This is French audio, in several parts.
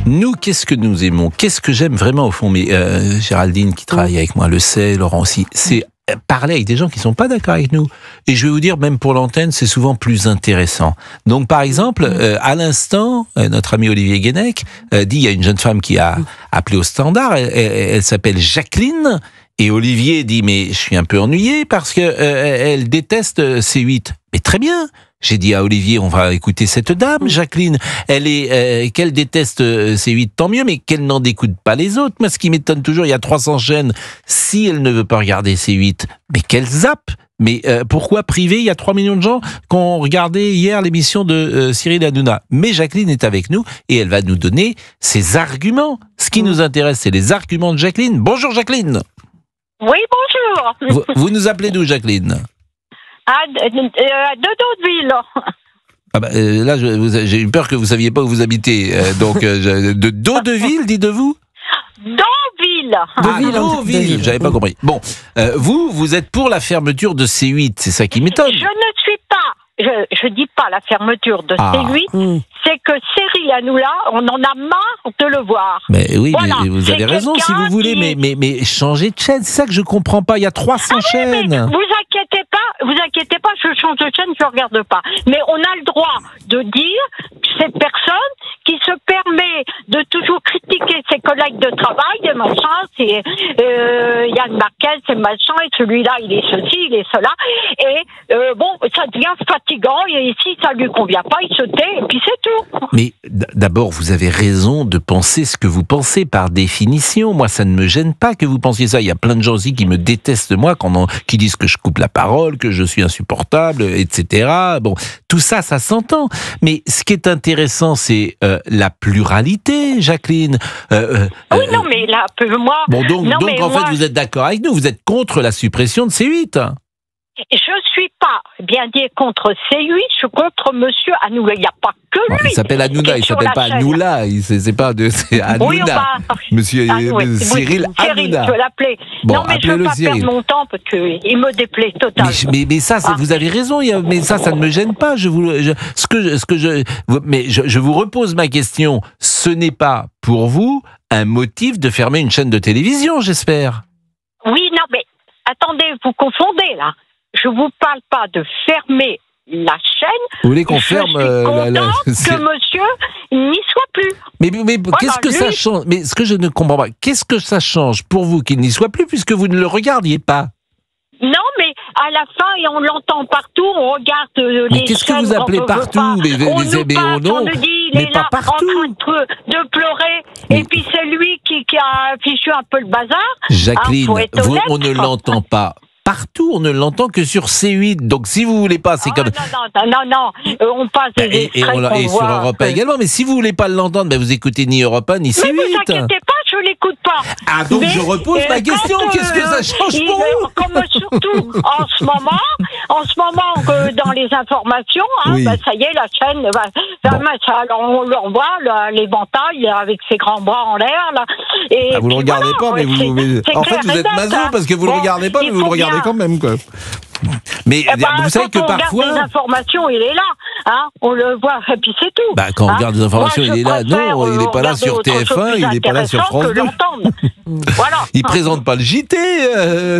Nous, qu'est-ce que nous aimons? Qu'est-ce que j'aime vraiment au fond? Mais Géraldine, qui travaille avec moi, le sait, Laurent aussi, c'est parler avec des gens qui sont pas d'accord avec nous. Et je vais vous dire, même pour l'antenne, c'est souvent plus intéressant. Donc, par exemple, à l'instant, notre ami Olivier Guénec dit, il y a une jeune femme qui a appelé au standard, elle s'appelle Jacqueline, et Olivier dit, mais je suis un peu ennuyé parce que elle déteste C8. Mais très bien. J'ai dit à Olivier, on va écouter cette dame, Jacqueline. Elle est qu'elle déteste C8, tant mieux, mais qu'elle n'en écoute pas les autres. Moi, ce qui m'étonne toujours, il y a 300 chaînes. Si elle ne veut pas regarder C8, mais qu'elle zappe. Mais pourquoi priver? Il y a 3 millions de gens qui ont regardé hier l'émission de Cyril Hanouna. Mais Jacqueline est avec nous et elle va nous donner ses arguments. Ce qui nous intéresse, c'est les arguments de Jacqueline. Bonjour Jacqueline. Oui, bonjour. Vous nous appelez d'où, Jacqueline? De Daudeville. Ah bah, là, j'ai eu peur que vous ne saviez pas où vous habitez. Donc, de Daudeville, dites-vous? Deauville. Deauville, j'avais pas compris. Bon, vous êtes pour la fermeture de C8, c'est ça qui m'étonne. Je ne suis pas. Je dis pas la fermeture de C8, c'est que Cyril Hanouna, on en a marre de le voir. Mais oui, voilà. mais vous avez raison si vous voulez, mais changez de chaîne, c'est ça que je comprends pas. Il y a 300 chaînes. Mais vous inquiétez pas, je change de chaîne, je regarde pas. Mais on a le droit de dire que cette personne qui se permet de toujours critiquer ses collègues de travail, des machins, c'est Yann Marquez, c'est machin, et celui-là, il est ceci, il est cela. Et bon, ça devient fatigant, et si ça lui convient pas, il se tait, et puis c'est tout. Mais d'abord, vous avez raison de penser ce que vous pensez par définition. Moi, ça ne me gêne pas que vous pensiez ça. Il y a plein de gens aussi qui me détestent, moi, qui disent que je coupe la parole, que je suis insupportable, etc. Bon, tout ça, ça s'entend. Mais ce qui est intéressant, c'est la pluralité, Jacqueline. Oui, non, mais là, moi... Bon, donc en moi, fait, vous êtes d'accord avec nous. Vous êtes contre la suppression de C8. Je suis pas bien dit contre C8, je suis contre Monsieur Hanouna. Il n'y a pas que lui. Il s'appelle Hanouna, il s'appelle pas Hanouna. C'est Hanouna. Oui, Monsieur Cyril Hanouna. Je vais l'appeler. Bon, non, mais je ne veux pas perdre mon temps parce qu'il me déplaît totalement. Mais ça, vous avez raison. Mais ça ne me gêne pas. Je vous repose ma question. Ce n'est pas pour vous un motif de fermer une chaîne de télévision, j'espère. Oui, non, mais attendez, vous confondez là. Je vous parle pas de fermer la chaîne. Vous voulez qu'on ferme que monsieur n'y soit plus. Mais voilà, qu'est-ce que ça change? Mais ce que je ne comprends pas, qu'est-ce que ça change pour vous qu'il n'y soit plus puisque vous ne le regardiez pas? Non, mais à la fin, et on l'entend partout, on regarde les mais qu'est-ce que vous appelez partout? On nous dit, il est là en train de pleurer, et puis c'est lui qui a affiché un peu le bazar. Jacqueline, on ne l'entend pas partout, on ne l'entend que sur C8. Donc si vous voulez pas, c'est comme... Non, on passe des extraits et sur Europe 1 également. Mais si vous voulez pas l'entendre, vous écoutez ni Europe 1 ni C8. Mais vous inquiétez pas, je l'écoute pas. Ah donc je repose ma question. Qu'est-ce que ça change pour vous? Comme surtout en ce moment dans les informations, ça y est, la chaîne, alors on leur voit l'éventail avec ses grands bras en l'air là. Et vous le regardez pas, mais en fait vous êtes maso parce que vous le regardez pas, mais vous le regardez quand même, quoi. Mais vous savez que parfois... Quand on regarde des informations, il est là, on le voit, et puis c'est tout. Quand on regarde des informations, il est là. Non, il n'est pas là sur TF1, il n'est pas là sur France 2. Voilà. Il présente pas le JT,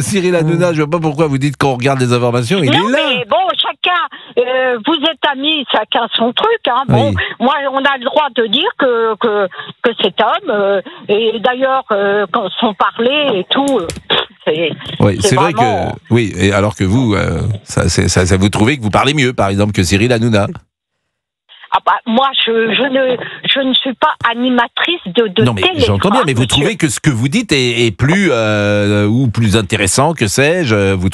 Cyril Hanouna. Je vois pas pourquoi vous dites qu'on regarde des informations, il est là. Mais bon, chacun, vous êtes amis, chacun son truc. Bon, oui. Moi, on a le droit de dire que cet homme, et d'ailleurs, quand son parler et tout... Oui, c'est vrai que... Oui, et alors que vous, ça vous trouvez que vous parlez mieux, par exemple, que Cyril Hanouna? Moi, je ne suis pas animatrice de non, mais j'entends bien, mais vous trouvez que ce que vous dites est plus ou plus intéressant, que sais-je, vous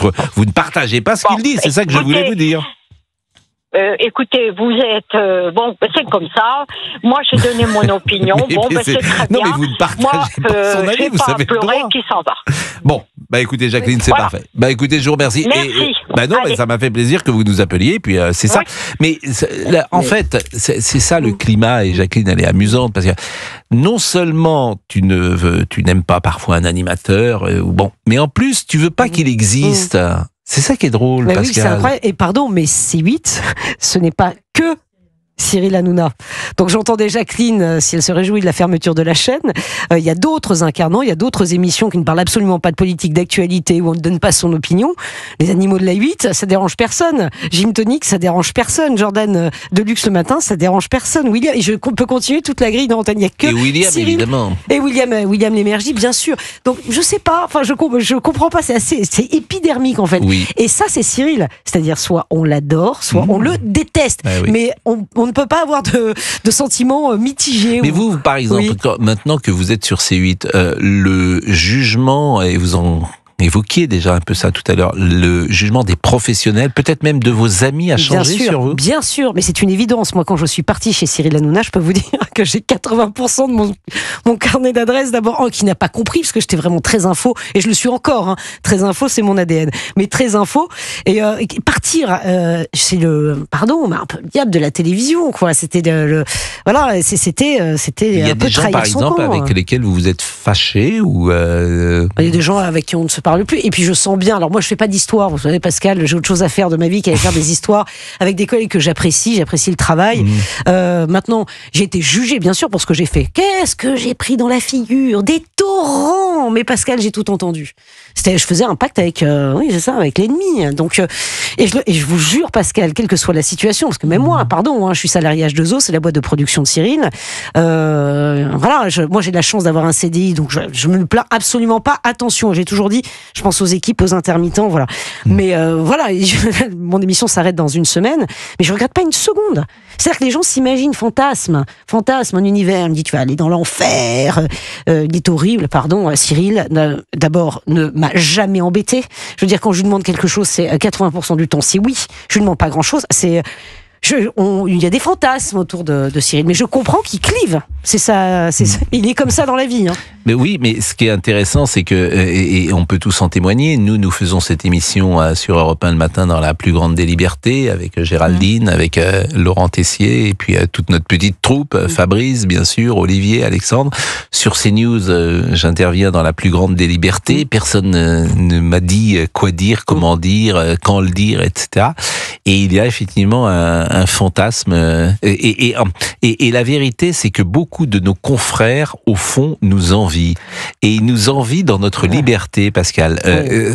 ne partagez pas ce qu'il dit, c'est ça que je voulais vous dire. Écoutez, vous êtes... bon, c'est comme ça. Moi, j'ai donné mon opinion. C'est très bien. Non, mais vous ne partagez pas son avis, vous savez le droit. Qui s'en va. Bon, écoutez, Jacqueline, c'est parfait. Écoutez, je vous remercie. Merci. Mais ça m'a fait plaisir que vous nous appeliez, puis c'est ça. Mais là, en fait, c'est ça le climat, et Jacqueline, elle est amusante, parce que non seulement tu n'aimes pas parfois un animateur, mais en plus, tu veux pas qu'il existe. C'est ça qui est drôle, Pascal. Oui, c'est incroyable. Et pardon, mais C8, ce n'est pas que Cyril Hanouna. Donc j'entendais Jacqueline, si elle se réjouit de la fermeture de la chaîne. Il y a d'autres incarnants, il y a d'autres émissions qui ne parlent absolument pas de politique, d'actualité, où on ne donne pas son opinion. Les animaux de la 8, ça dérange personne. Gym Tonic, ça dérange personne. Jordan Deluxe le matin, ça dérange personne. William, et je peux continuer toute la grille d'antenne. Il y a que et William, Cyril, évidemment. Et William Lémergie, bien sûr. Donc je sais pas, enfin je comprends pas, c'est épidermique en fait. Oui. Et ça c'est Cyril, c'est-à-dire soit on l'adore, soit on le déteste. Ah, oui. Mais on ne peut pas avoir de sentiments mitigés. Mais vous, par exemple, maintenant que vous êtes sur C8, le jugement, et vous en évoquiez déjà un peu ça tout à l'heure, le jugement des professionnels, peut-être même de vos amis, a changé sur vous? Bien sûr, mais c'est une évidence. Moi, quand je suis partie chez Cyril Hanouna, je peux vous dire que j'ai 80% de mon carnet d'adresses d'abord, qui n'a pas compris, parce que j'étais vraiment très info, et je le suis encore. Hein. Très info, c'est mon ADN. Mais très info, et partir, c'est un peu le diable de la télévision, quoi. C'était voilà, c'était un peu il y a des gens, par exemple, avec lesquels vous vous êtes fâchés ou Il y a des gens avec qui on ne se parle plus. Et puis je sens bien. Alors moi, je fais pas d'histoire. Vous savez, Pascal, j'ai autre chose à faire de ma vie qu'à faire des histoires avec des collègues que j'apprécie. J'apprécie le travail. Maintenant, j'ai été jugée, bien sûr, pour ce que j'ai fait. Qu'est-ce que j'ai pris dans la figure? Des torrents. Mais Pascal, j'ai tout entendu. Je faisais un pacte avec, avec l'ennemi. Donc, et je vous jure, Pascal, quelle que soit la situation, parce que même moi, je suis salarié H2O, c'est la boîte de production de Cyril. Moi, j'ai de la chance d'avoir un CDI, donc je me plains absolument pas. Attention, j'ai toujours dit, je pense aux équipes, aux intermittents, voilà. Mais mon émission s'arrête dans une semaine, mais je regrette pas une seconde. C'est-à-dire que les gens s'imaginent fantasme, un univers. Il me dit, tu vas aller dans l'enfer. Il est horrible, Cyril, d'abord, ne m'a jamais embêté. Je veux dire, quand je lui demande quelque chose, c'est 80% du temps, c'est oui. Je lui demande pas grand-chose. Il y a des fantasmes autour de Cyril, mais je comprends qu'il clive. C'est ça, il est comme ça dans la vie. Hein. Mais oui, mais ce qui est intéressant, c'est que, et on peut tous en témoigner, nous faisons cette émission sur Europe 1 le matin dans la plus grande des libertés, avec Géraldine, avec Laurent Tessier, et puis toute notre petite troupe, Fabrice, bien sûr, Olivier, Alexandre. Sur CNews, j'interviens dans la plus grande des libertés. Personne ne m'a dit quoi dire, comment dire, quand le dire, etc. Et il y a effectivement un fantasme. Et la vérité, c'est que beaucoup de nos confrères, au fond, nous envient. Et ils nous envient dans notre liberté, Pascal.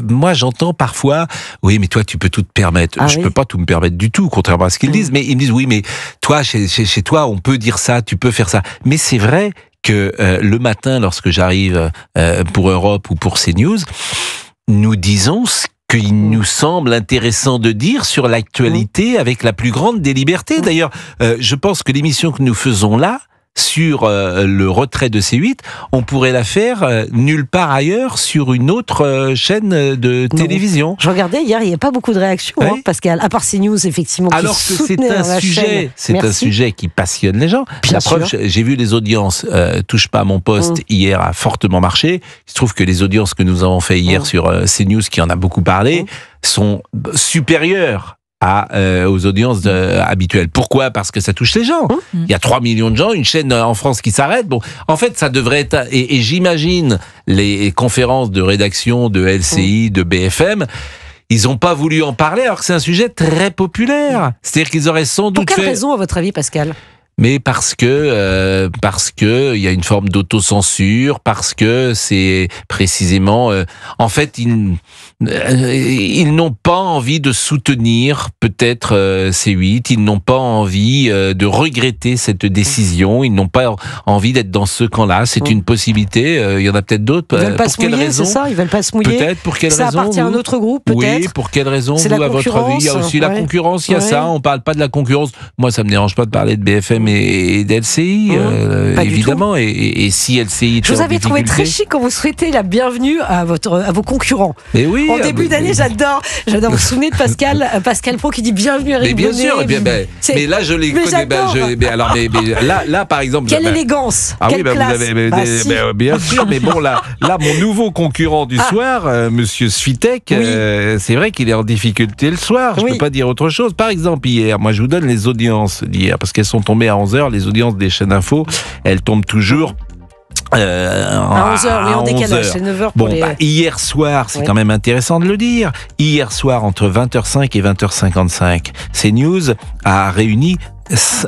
Moi, j'entends parfois, oui, mais toi, tu peux tout te permettre. Je peux pas tout me permettre du tout, contrairement à ce qu'ils disent. Mais ils me disent, oui, mais toi, chez toi, on peut dire ça, tu peux faire ça. Mais c'est vrai que le matin, lorsque j'arrive pour Europe ou pour CNews, nous disons ce qu'il nous semble intéressant de dire sur l'actualité avec la plus grande des libertés. D'ailleurs, je pense que l'émission que nous faisons là, sur le retrait de C8, on pourrait la faire nulle part ailleurs sur une autre chaîne de télévision. Je regardais hier, il n'y a pas beaucoup de réactions, Pascal, à part CNews, effectivement. Alors que c'est un sujet qui passionne les gens. La preuve, j'ai vu les audiences Touche pas à mon poste hier a fortement marché. Il se trouve que les audiences que nous avons fait hier sur CNews, qui en a beaucoup parlé, sont supérieures aux audiences habituelles. Pourquoi? Parce que ça touche les gens. Il y a 3 millions de gens, une chaîne en France qui s'arrête. Bon, en fait, ça devrait être... Et j'imagine les conférences de rédaction de LCI, de BFM, ils n'ont pas voulu en parler alors que c'est un sujet très populaire. C'est-à-dire qu'ils auraient sans doute fait... Pour quelle raison, à votre avis, Pascal ? Mais parce que il y a une forme d'autocensure, parce que c'est précisément en fait ils n'ont pas envie de soutenir peut-être C8, ils n'ont pas envie de regretter cette décision, ils n'ont pas envie d'être dans ce camp-là, c'est une possibilité, il y en a peut-être d'autres. Ils veulent pas se mouiller, c'est ça, ils veulent pas se mouiller. Peut-être, pour quelle raison? Ça appartient à un autre groupe, peut-être. Oui, pour quelle raison, vous, à votre avis? Il y a aussi la concurrence, il y a ça, on parle pas de la concurrence. Moi, ça me dérange pas de parler de BFM et d'LCI, évidemment. Et si LCI... Je vous avais trouvé très chic quand vous souhaitez la bienvenue à vos concurrents. Mais oui. En début d'année, j'adore. Vous vous souvenez de Pascal Pro qui dit bienvenue à Rick Bonnet. Mais bien sûr. Mais là, je les connais. Là, par exemple... Quelle élégance. Quelle classe. Bien sûr. Mais bon, là, mon nouveau concurrent du soir, Monsieur Svitek, c'est vrai qu'il est en difficulté le soir. Je peux pas dire autre chose. Par exemple, hier, moi, je vous donne les audiences d'hier, parce qu'elles sont tombées à 11h, les audiences des chaînes info, elles tombent toujours à 11h, oui, en décalage, c'est 9h pour hier soir, c'est quand même intéressant de le dire, hier soir, entre 20h05 et 20h55, CNews a réuni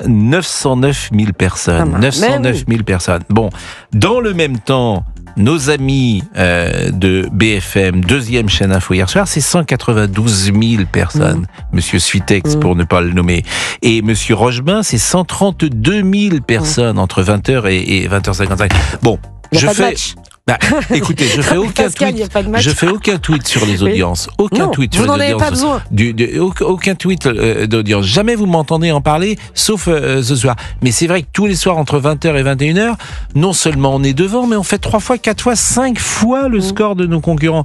909 000 personnes. 909 000 personnes. Bon, dans le même temps, nos amis de BFM, deuxième chaîne info hier soir, c'est 192 000 personnes. Monsieur Suitex, pour ne pas le nommer. Et Monsieur Rochebain, c'est 132 000 personnes entre 20h et 20h55. Bon, je fais... écoutez, je fais aucun tweet. Je fais aucun tweet sur les audiences. Aucun tweet sur les audiences. Vous n'en avez pas besoin. Aucun tweet d'audience. Jamais vous m'entendez en parler, sauf ce soir. Mais c'est vrai que tous les soirs entre 20h et 21h, non seulement on est devant, mais on fait 3 fois, 4 fois, 5 fois le score de nos concurrents.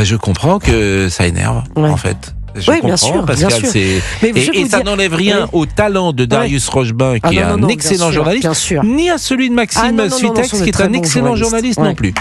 Je comprends que ça énerve, en fait. Je comprends, bien sûr, Pascal, bien sûr. Et ça n'enlève rien au talent de Darius Rochebain, qui est un excellent journaliste, ni à celui de Maxime Suitex, qui est un excellent journaliste non plus.